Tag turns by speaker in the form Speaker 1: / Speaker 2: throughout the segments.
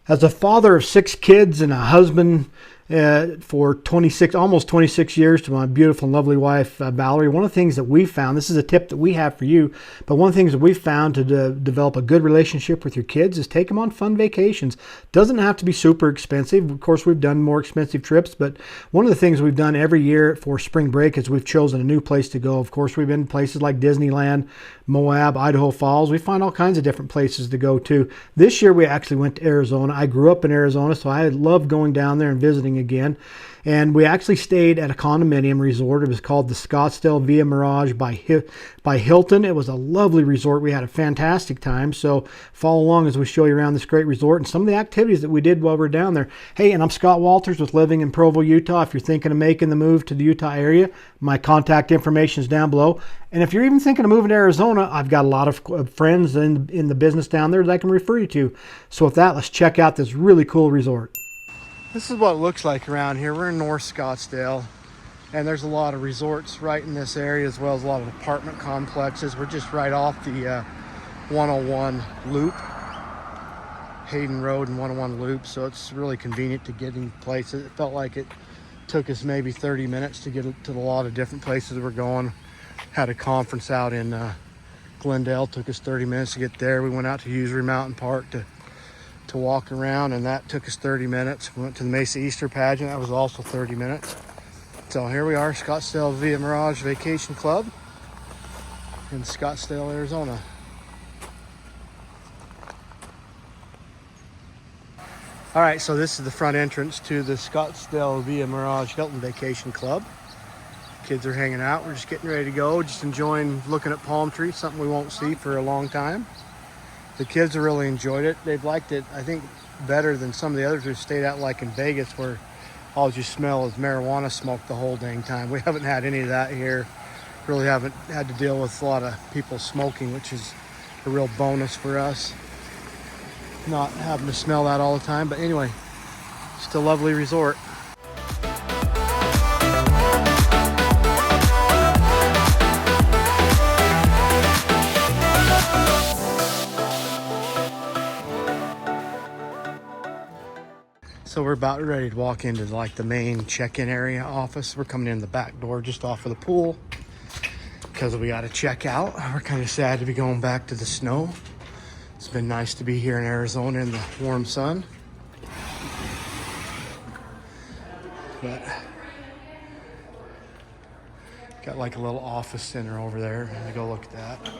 Speaker 1: As a father of 6 kids and a husband for almost 26 years to my beautiful and lovely wife, Valerie, one of the things that we found, this is a tip that we have for you, but one of the things that we found to develop a good relationship with your kids is take them on fun vacations. Doesn't have to be super expensive. Of course, we've done more expensive trips, but one of the things we've done every year for spring break is we've chosen a new place to go. Of course, we've been to places like Disneyland, Moab, Idaho Falls. We find all kinds of different places to go to. This year, we actually went to Arizona. I grew up in Arizona, so I love going down there and visiting again. And we actually stayed at a condominium resort. It was called the Scottsdale Villa Mirage by Hilton. It was a lovely resort. We had a fantastic time. So follow along as we show you around this great resort and some of the activities that we did while we were down there. Hey, and I'm Scott Walters with Living in Provo, Utah. If you're thinking of making the move to the Utah area, my contact information is down below. And if you're even thinking of moving to Arizona, I've got a lot of friends in the business down there that I can refer you to. So with that, let's check out this really cool resort. This is what it looks like around here. We're in North Scottsdale, and there's a lot of resorts right in this area, as well as a lot of apartment complexes. We're just right off the 101 loop, Hayden Road and 101 loop, so it's really convenient to get in places. It felt like it took us maybe 30 minutes to get to a lot of different places we're going. Had a conference out in Glendale. Took us 30 minutes to get there. We went out to Usery Mountain Park to walk around, and that took us 30 minutes. We went to the Mesa Easter pageant. That was also 30 minutes. So here we are, Scottsdale Villa Mirage Vacation Club in Scottsdale, Arizona. All right, so this is the front entrance to the Scottsdale Villa Mirage Hilton Vacation Club. Kids are hanging out. We're just getting ready to go, just enjoying looking at palm trees, something we won't see for a long time. The kids have really enjoyed it. They've liked it, I think, better than some of the others we've stayed at, like in Vegas, where all you smell is marijuana smoke the whole dang time. We haven't had any of that here. Really haven't had to deal with a lot of people smoking, which is a real bonus for us, not having to smell that all the time. But anyway, just a lovely resort. So we're about ready to walk into like the main check-in area office. We're coming in the back door just off of the pool because we got to check out. We're kind of sad to be going back to the snow. It's been nice to be here in Arizona in the warm sun. But got like a little office center over there. Let me go look at that.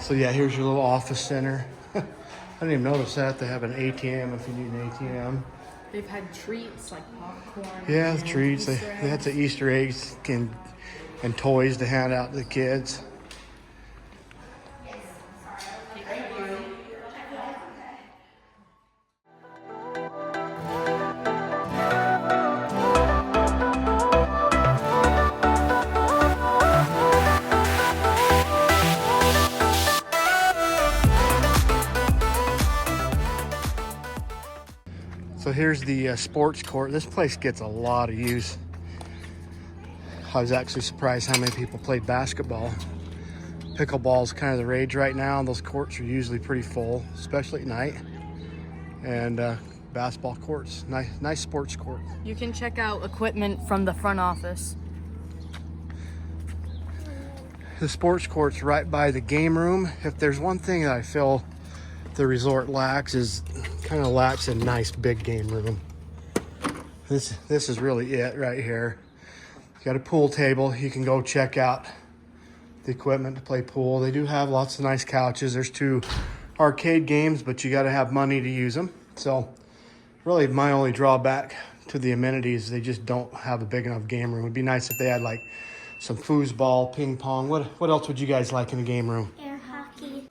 Speaker 1: So yeah, here's your little office center. I didn't even notice that. They have an ATM if you need an ATM.
Speaker 2: They've had treats like popcorn.
Speaker 1: Yeah, the treats. They had the Easter eggs and toys to hand out to the kids. So here's the sports court. This place gets a lot of use. I was actually surprised how many people played basketball. Pickleball is kind of the rage right now. Those courts are usually pretty full, especially at night. And basketball courts, nice sports court.
Speaker 2: You can check out equipment from the front office.
Speaker 1: The sports court's right by the game room. If there's one thing that I feel the resort lacks is kind of lacks a nice big game room. This is really it right here. Got a pool table. You can go check out the equipment to play pool. They do have lots of nice couches. There's 2 arcade games, but you got to have money to use them. So really my only drawback to the amenities, they just don't have a big enough game room. It'd be nice if they had like some foosball, ping pong. What else would you guys like in the game room?
Speaker 3: Air hockey.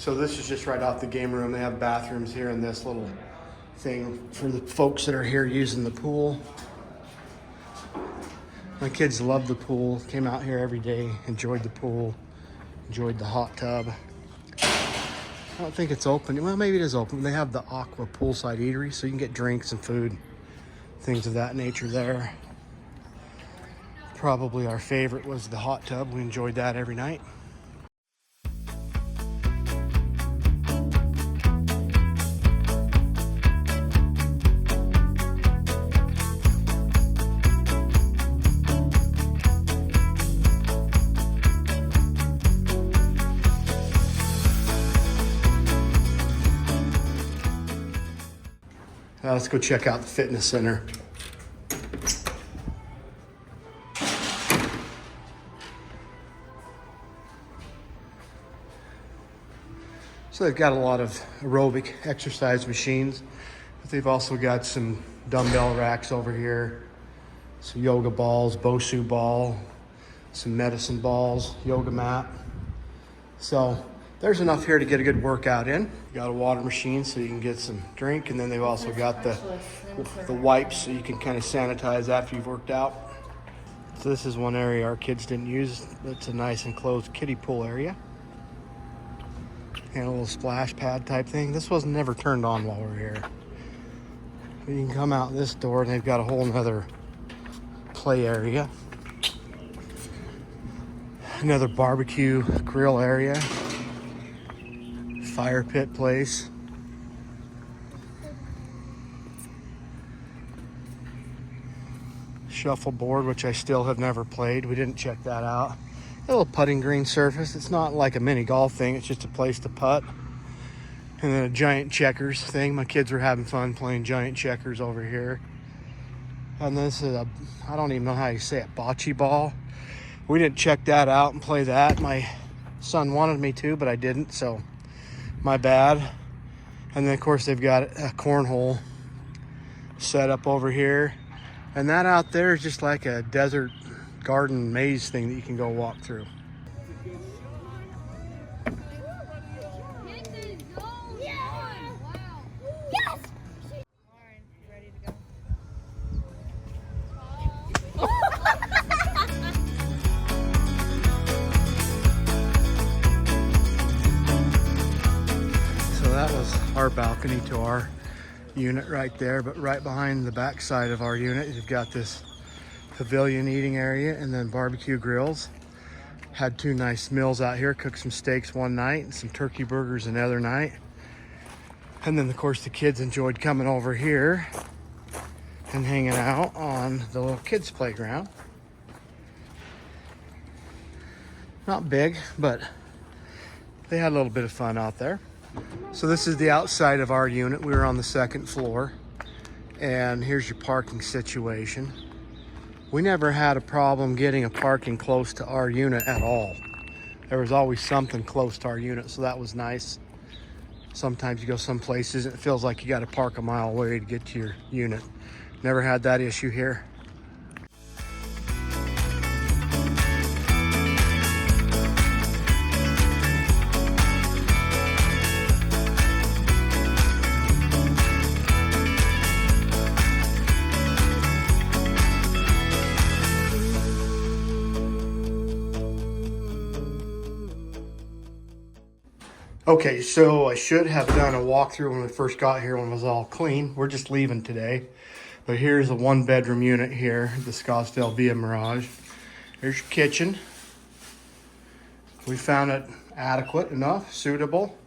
Speaker 1: So this is just right off the game room. They have bathrooms here in this little thing for the folks that are here using the pool. My kids love the pool. Came out here every day, enjoyed the pool, enjoyed the hot tub. I don't think it's open. Well, maybe it is open. They have the Aqua poolside eatery, so you can get drinks and food, things of that nature there. Probably our favorite was the hot tub. We enjoyed that every night. Let's go check out the fitness center. So they've got a lot of aerobic exercise machines, but they've also got some dumbbell racks over here, some yoga balls, Bosu ball, some medicine balls, yoga mat. So there's enough here to get a good workout in. You got a water machine so you can get some drink, and then they've also got the wipes so you can kind of sanitize after you've worked out. So this is one area our kids didn't use. It's a nice enclosed kiddie pool area. And a little splash pad type thing. This was never turned on while we were here. But you can come out this door and they've got a whole nother play area. Another barbecue grill area. Fire pit place. Shuffleboard, which I still have never played. We didn't check that out. A little putting green surface. It's not like a mini golf thing. It's just a place to putt. And then a giant checkers thing. My kids were having fun playing giant checkers over here. And this is I don't even know how you say it, bocce ball. We didn't check that out and play that. My son wanted me to, but I didn't, so my bad. And then of course they've got a cornhole set up over here. And that out there is just like a desert garden maze thing that you can go walk through. So that was our balcony to our unit right there, but right behind the back side of our unit, you've got this pavilion eating area and then barbecue grills. Had two nice meals out here, cooked some steaks one night and some turkey burgers another night. And then of course the kids enjoyed coming over here and hanging out on the little kids playground. Not big, but they had a little bit of fun out there. So this is the outside of our unit. We were on the second floor, and here's your parking situation. We never had a problem getting a parking close to our unit at all. There was always something close to our unit, so that was nice. Sometimes you go some places and it feels like you got to park a mile away to get to your unit. Never had that issue here. Okay, so I should have done a walkthrough when we first got here when it was all clean. We're just leaving today. But here's a one-bedroom unit here, the Scottsdale Villa Mirage. Here's your kitchen. We found it adequate enough, suitable.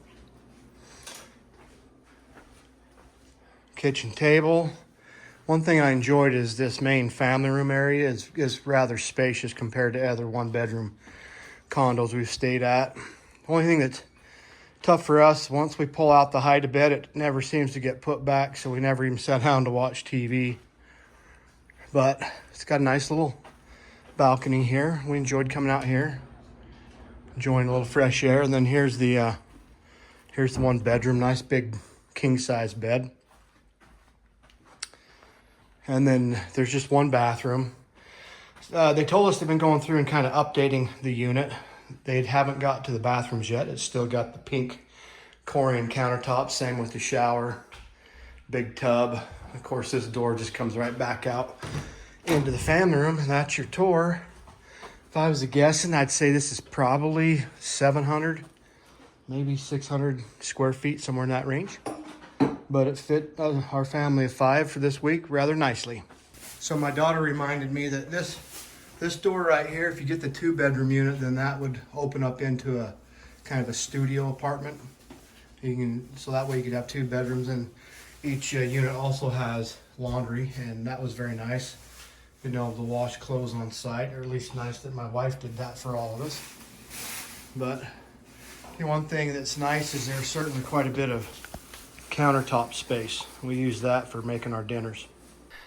Speaker 1: Kitchen table. One thing I enjoyed is this main family room area is rather spacious compared to other one-bedroom condos we've stayed at. The only thing that's tough for us, once we pull out the hide-a-bed, it never seems to get put back, so we never even sat down to watch TV. But it's got a nice little balcony here. We enjoyed coming out here, enjoying a little fresh air. And then here's the one bedroom, nice big king-size bed. And then there's just one bathroom. They told us they've been going through and kind of updating the unit. They haven't got to the bathrooms yet. It's still got the pink Corian countertops, same with the shower, big tub. Of course, this door just comes right back out into the family room, and that's your tour. If I was guessing, I'd say this is probably 700, maybe 600 square feet, somewhere in that range. But it fit our family of 5 for this week rather nicely. So my daughter reminded me that this door right here, if you get the 2-bedroom unit, then that would open up into a kind of a studio apartment. So that way you could have 2 bedrooms, and each unit also has laundry, and that was very nice. Being able to wash clothes on site, or at least nice that my wife did that for all of us. But the one thing that's nice is there's certainly quite a bit of countertop space. We use that for making our dinners.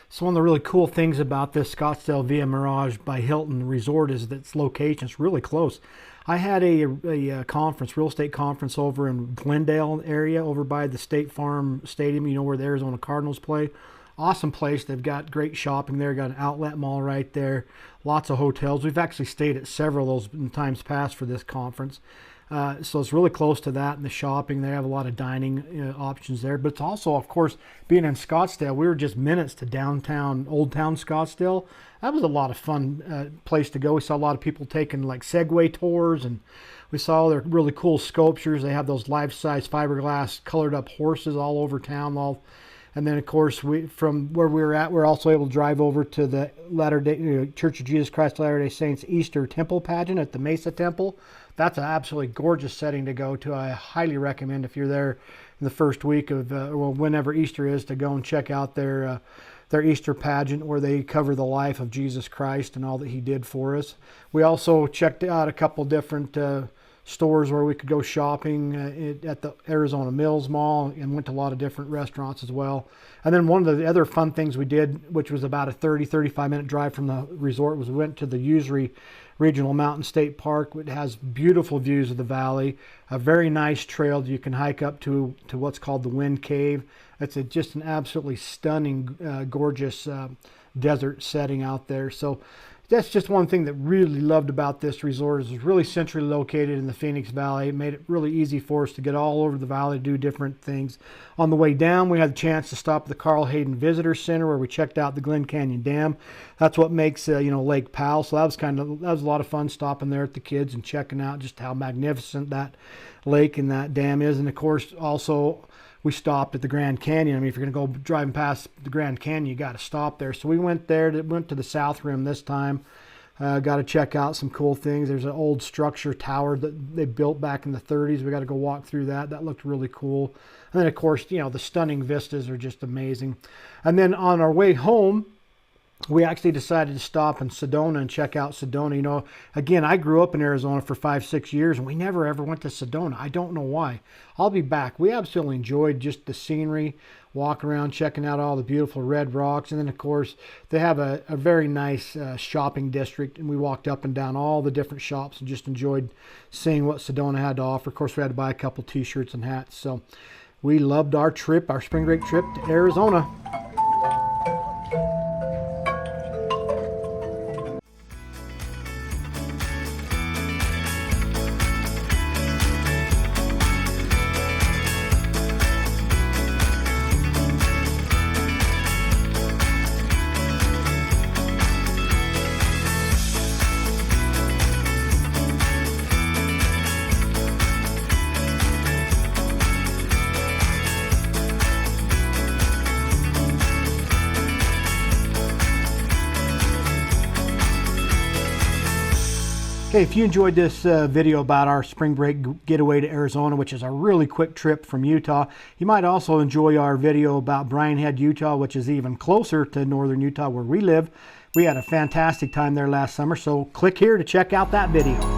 Speaker 1: So one of the really cool things about this Scottsdale Villa Mirage by Hilton resort is that its location is really close. I had a conference, real estate conference over in Glendale area, over by the State Farm Stadium, you know, where the Arizona Cardinals play. Awesome place. They've got great shopping there. Got an outlet mall right there. Lots of hotels. We've actually stayed at several of those in times past for this conference. So it's really close to that, and the shopping. They have a lot of dining options there. But it's also, of course, being in Scottsdale, we were just minutes to downtown, Old Town Scottsdale. That was a lot of fun place to go. We saw a lot of people taking like Segway tours, and we saw their really cool sculptures. They have those life-size fiberglass colored up horses all over town. And then, of course, from where we were at, we're also able to drive over to the Church of Jesus Christ of Latter-day Saints Easter Temple pageant at the Mesa Temple. That's an absolutely gorgeous setting to go to. I highly recommend, if you're there in the first week of, whenever Easter is, to go and check out their Easter pageant, where they cover the life of Jesus Christ and all that he did for us. We also checked out a couple different stores where we could go shopping at the Arizona Mills Mall, and went to a lot of different restaurants as well. And then one of the other fun things we did, which was about a 35 minute drive from the resort, was we went to the Usery Regional Mountain State Park. It has beautiful views of the valley, a very nice trail that you can hike up to what's called the Wind Cave. It's just an absolutely stunning, gorgeous desert setting out there. So that's just one thing that really loved about this resort, is it's really centrally located in the Phoenix Valley. It made it really easy for us to get all over the valley to do different things. On the way down, we had the chance to stop at the Carl Hayden Visitor Center, where we checked out the Glen Canyon Dam. That's what makes Lake Powell. So that was a lot of fun stopping there with the kids and checking out just how magnificent that lake and that dam is. And of course, also, we stopped at the Grand Canyon. I mean, if you're going to go driving past the Grand Canyon, you got to stop there. So we went there. Went to the South Rim this time. Got to check out some cool things. There's an old structure tower that they built back in the 30s. We got to go walk through that. That looked really cool. And then, of course, the stunning vistas are just amazing. And then on our way home, we actually decided to stop in Sedona and check out Sedona. Again, I grew up in Arizona for 5-6 years, and we never ever went to Sedona. I don't know why. I'll be back. We absolutely enjoyed just the scenery, walk around, checking out all the beautiful red rocks. And then, of course, they have a very nice shopping district, and we walked up and down all the different shops and just enjoyed seeing what Sedona had to offer. Of course, we had to buy a couple T-shirts and hats. So we loved our trip, our spring break trip to Arizona. Hey, if you enjoyed this video about our spring break getaway to Arizona, which is a really quick trip from Utah, you might also enjoy our video about Bryan Head, Utah, which is even closer to northern Utah where we live. We had a fantastic time there last summer, so click here to check out that video.